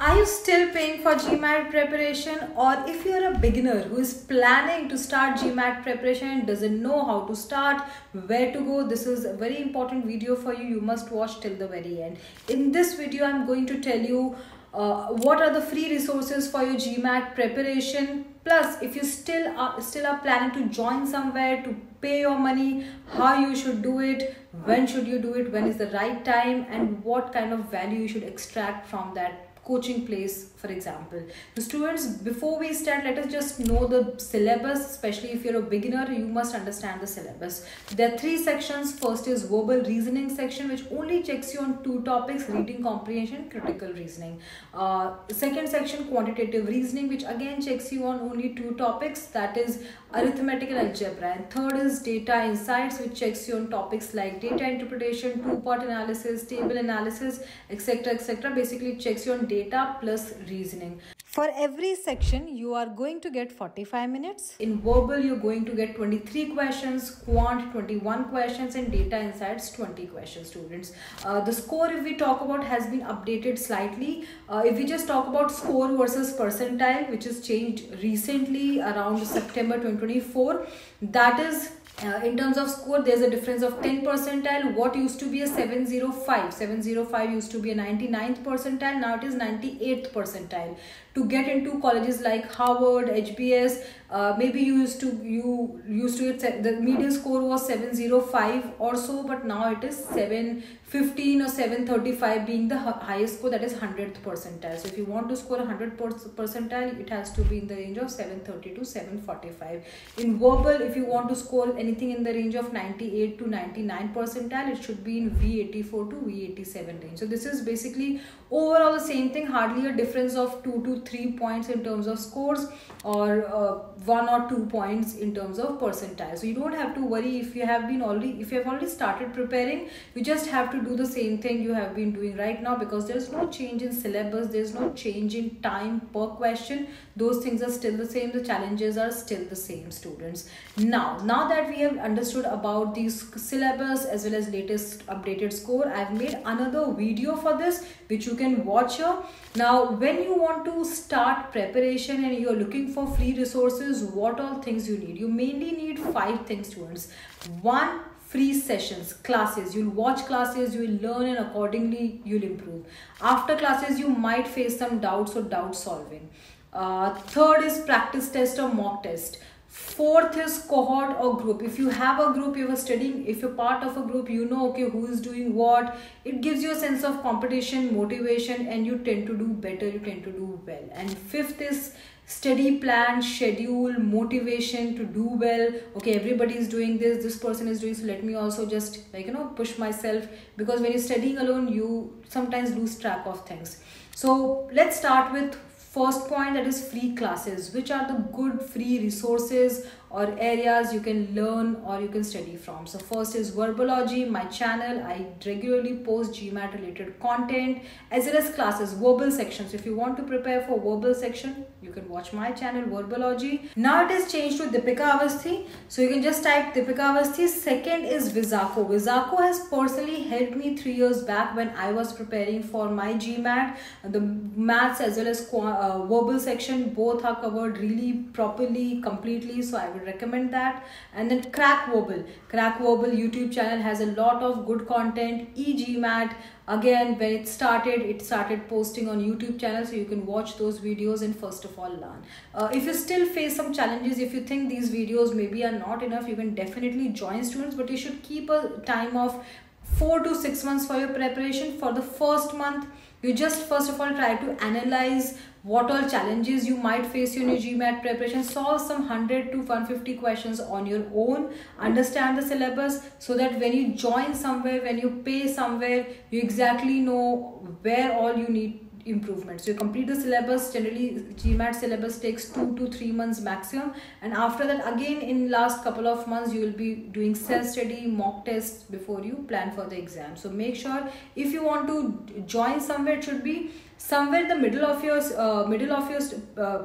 Are you still paying for GMAT preparation, or if you're a beginner who is planning to start GMAT preparation and doesn't know how to start, where to go, this is a very important video for you. You must watch till the very end. In this video, I'm going to tell you what are the free resources for your GMAT preparation. Plus, if you still are planning to join somewhere to pay your money, how you should do it, when should you do it, when is the right time, and what kind of value you should extract from that coaching place, for example. The students, before we start, let us just know the syllabus. Especially if you're a beginner, you must understand the syllabus. There are 3 sections. First is verbal reasoning section, which only checks you on 2 topics: reading comprehension, critical reasoning. Second section, quantitative reasoning, which again checks you on only 2 topics, that is arithmetical algebra. And third is data insights, which checks you on topics like data interpretation, 2-part analysis, table analysis, etc, etc. Basically checks you on data plus reasoning. For every section, you are going to get 45 minutes. In verbal, you're going to get 23 questions, quant 21 questions, and data insights 20 questions, students. The score, if we talk about, has been updated slightly. If we just talk about score versus percentile, which is changed recently around September 2024, that is in terms of score, there's a difference of 10 percentile. What used to be a 705 used to be a 99th percentile, now it is 98th percentile. To get into colleges like Harvard, HBS, maybe you used to get, the median score was 705 or so, but now it is 715 or 735 being the highest score, that is 100th percentile. So if you want to score 100th percentile, it has to be in the range of 730 to 745. In verbal, if you want to score anything in the range of 98 to 99 percentile, it should be in V84 to V87 range. So this is basically overall the same thing, hardly a difference of 2 to 3 points in terms of scores, or 1 or 2 points in terms of percentile. So you don't have to worry if you have already started preparing. You just have to do the same thing you have been doing right now, because there's no change in syllabus, there's no change in time per question. Those things are still the same, the challenges are still the same, students. Now that we have understood about these syllabus as well as latest updated score, I've made another video for this which you can watch here. Now, when you want to start preparation and you're looking for free resources, what all things you need? You mainly need 5 things, students. 1, free sessions, classes. You'll watch classes, you will learn, and accordingly you'll improve. After classes, you might face some doubts or doubt solving. Third is practice test or mock test. Fourth is cohort or group. If you have a group, you are studying, if you're part of a group, you know, okay, who is doing what. It gives you a sense of competition, motivation, and you tend to do better, you tend to do well. And fifth is study plan, schedule, motivation to do well. Okay, everybody is doing this person is doing, so let me also just push myself, because when you're studying alone, you sometimes lose track of things. So let's start with first point, that is free classes. Which are the good free resources or areas you can learn or you can study from? So first is Verbology, my channel. I regularly post GMAT related content as well as classes, verbal sections. If you want to prepare for verbal section, you can watch my channel Verbology. Now it is changed to Deepika Avasthi, so you can just type Deepika Avasthi. Second is Vizako. Vizako has personally helped me 3 years back when I was preparing for my GMAT. The maths as well as verbal section, both are covered really properly, completely, so I would recommend that. And then Crack Verbal YouTube channel has a lot of good content. eGMAT, again, when it started posting on YouTube channel, so you can watch those videos and first of all learn. If you still face some challenges, if you think these videos maybe are not enough, you can definitely join, students, but you should keep a time of 4 to 6 months for your preparation. For the first month, you just first of all try to analyze what all challenges you might face in your GMAT preparation. Solve some 100 to 150 questions on your own. Understand the syllabus, so that when you join somewhere, when you pay somewhere, you exactly know where all you need improvement. So you complete the syllabus. Generally GMAT syllabus takes 2 to 3 months maximum, and after that, again in last couple of months, you will be doing self-study, mock tests before you plan for the exam. So make sure, if you want to join somewhere, it should be somewhere in the middle of your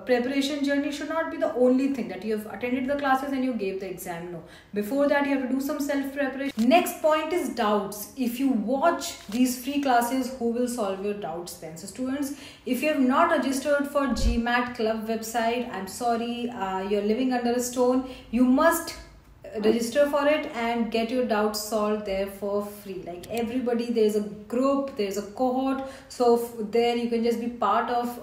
preparation journey should not be the only thing that you have attended the classes and you gave the exam. No, before that you have to do some self preparation. Next point is doubts. If you watch these free classes, who will solve your doubts then? So students, if you have not registered for GMAT Club website, I'm sorry, you're living under a stone. You must register for it and get your doubts solved there for free. Like everybody, there's a group, there's a cohort, so there you can just be part of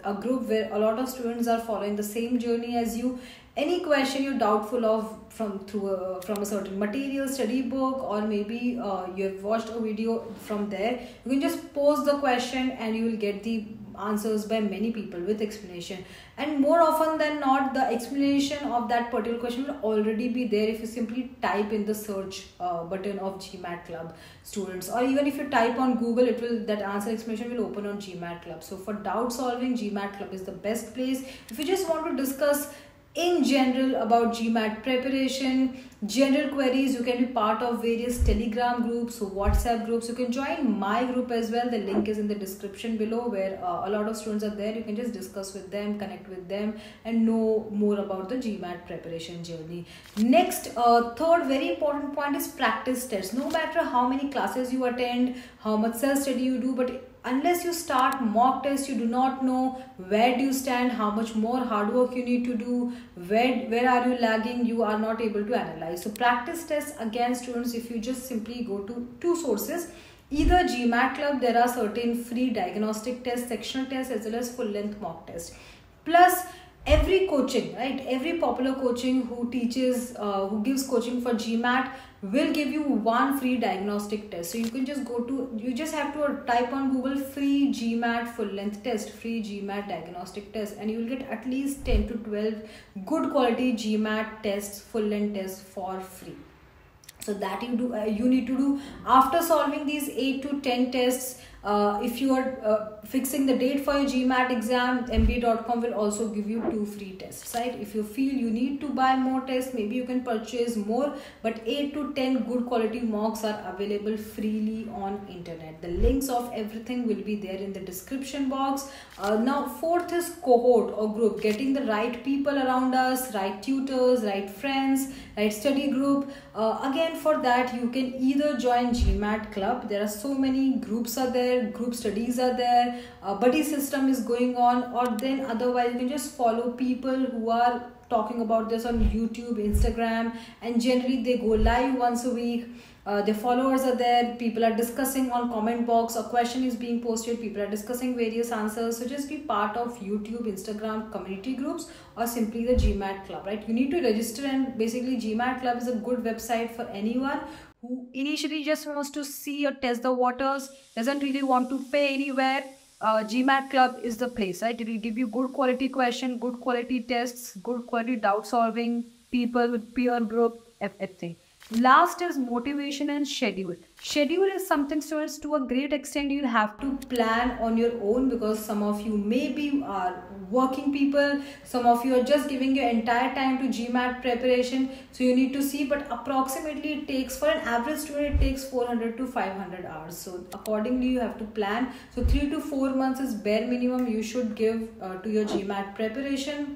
a group where a lot of students are following the same journey as you. Any question you're doubtful of from a certain material, study book, or maybe you have watched a video from there, you can just post the question and you will get the answers by many people with explanation. And more often than not, the explanation of that particular question will already be there if you simply type in the search button of GMAT Club students, or even if you type on Google, it will, that answer explanation will open on GMAT Club. So for doubt solving, GMAT Club is the best place. If you just want to discuss in general about GMAT preparation, general queries, you can be part of various Telegram groups or WhatsApp groups. You can join my group as well. The link is in the description below, where a lot of students are there. You can just discuss with them, connect with them, and know more about the GMAT preparation journey. Next, third very important point is practice tests. No matter how many classes you attend, how much self-study you do, but unless you start mock tests, you do not know where do you stand, how much more hard work you need to do, where are you lagging, you are not able to analyze. So practice tests, again students, if you just simply go to two sources, either GMAT Club, there are certain free diagnostic tests, sectional tests, as well as full length mock tests, plus every coaching, right, every popular coaching who teaches who gives coaching for GMAT will give you one free diagnostic test. So you can just go to, you just have to type on Google free GMAT full length test, free GMAT diagnostic test, and you will get at least 10 to 12 good quality GMAT tests, full length tests for free. So that you need to do after solving these 8 to 10 tests. If you are fixing the date for your GMAT exam, mba.com will also give you 2 free tests, right? If you feel you need to buy more tests, maybe you can purchase more, but 8 to 10 good quality mocks are available freely on internet. The links of everything will be there in the description box. Now fourth is cohort or group, getting the right people around us, right tutors, right friends, right study group. Again, for that you can either join GMAT Club. There are so many groups are there, group studies are there, buddy system is going on, or then otherwise you can just follow people who are talking about this on YouTube, Instagram, and generally they go live once a week. Their followers are there, people are discussing on comment box, a question is being posted, people are discussing various answers. So just be part of YouTube, Instagram community groups, or simply the GMAT Club, right? You need to register, and basically GMAT Club is a good website for anyone who initially just wants to see or test the waters, doesn't really want to pay anywhere. GMAT Club is the place, right? It will give you good quality question, good quality tests, good quality doubt solving, people with peer group, everything. Last is motivation and schedule. Schedule is something, students, to a great extent you'll have to plan on your own, because some of you maybe are working people, some of you are just giving your entire time to GMAT preparation, so you need to see, but approximately it takes, for an average student, it takes 400 to 500 hours. So accordingly you have to plan. So 3 to 4 months is bare minimum you should give to your GMAT preparation.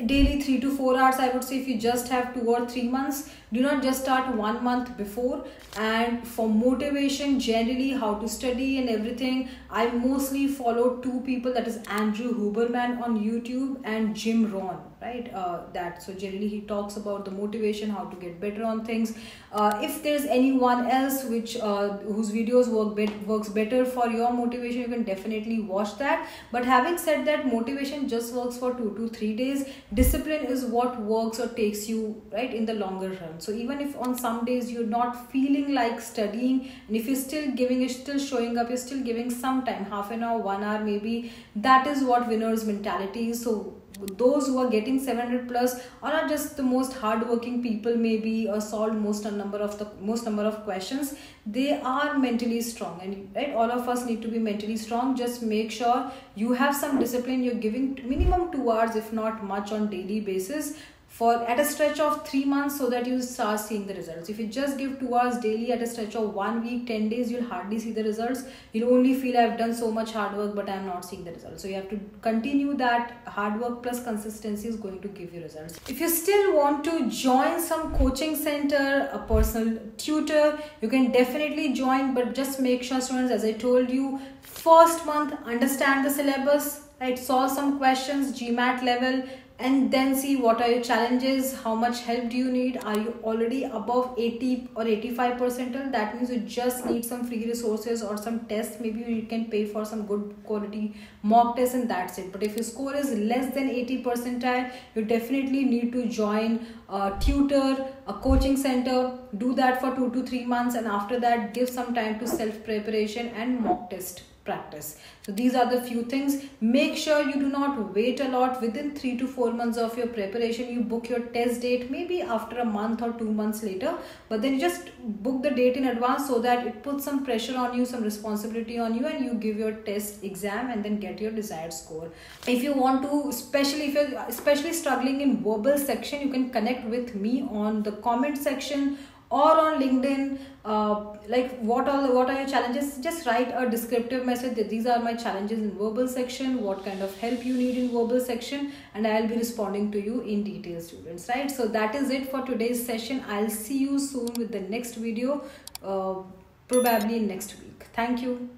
Daily 3 to 4 hours, I would say. If you just have 2 or 3 months, do not just start 1 month before. And for motivation, generally how to study and everything, I mostly follow 2 people, that is Andrew Huberman on YouTube and Jim Rohn, right? So generally he talks about the motivation, how to get better on things. If there's anyone else whose videos works better for your motivation, you can definitely watch that. But having said that, motivation just works for 2 to 3 days. Discipline is what works or takes you, right, in the longer run. So even if on some days you're not feeling like studying, and if you're still showing up, you're still giving some time, half an hour, 1 hour maybe, that is what winner's mentality is. So those who are getting 700 plus are not just the most hardworking people maybe, or solved most number of questions. They are mentally strong, and right, all of us need to be mentally strong. Just make sure you have some discipline. You're giving minimum 2 hours, if not much, on daily basis for at a stretch of 3 months, so that you start seeing the results. If you just give 2 hours daily at a stretch of 1 week, 10 days, you'll hardly see the results. You'll only feel I've done so much hard work, but I'm not seeing the results. So you have to continue that. Hard work plus consistency is going to give you results. If you still want to join some coaching center, a personal tutor, you can definitely join, but just make sure, students, as I told you, first month understand the syllabus, right? Solve some questions, GMAT level, and then see what are your challenges, how much help do you need. Are you already above 80 or 85 percentile? That means you just need some free resources or some tests. Maybe you can pay for some good quality mock tests, and that's it. But if your score is less than 80 percentile, you definitely need to join a tutor, a coaching center. Do that for 2 to 3 months, and after that give some time to self preparation and mock test practice. So these are the few things. Make sure you do not wait a lot. Within 3 to 4 months of your preparation, you book your test date maybe after a month or 2 months later, but then you just book the date in advance, so that it puts some pressure on you, some responsibility on you, and you give your test exam and then get your desired score. If you want to, if you're especially struggling in verbal section, you can connect with me on the comment section or on LinkedIn. Like what are your challenges? Just write a descriptive message that these are my challenges in verbal section, what kind of help you need in verbal section, and I'll be responding to you in detail, students, right? So that is it for today's session. I'll see you soon with the next video, probably next week. Thank you.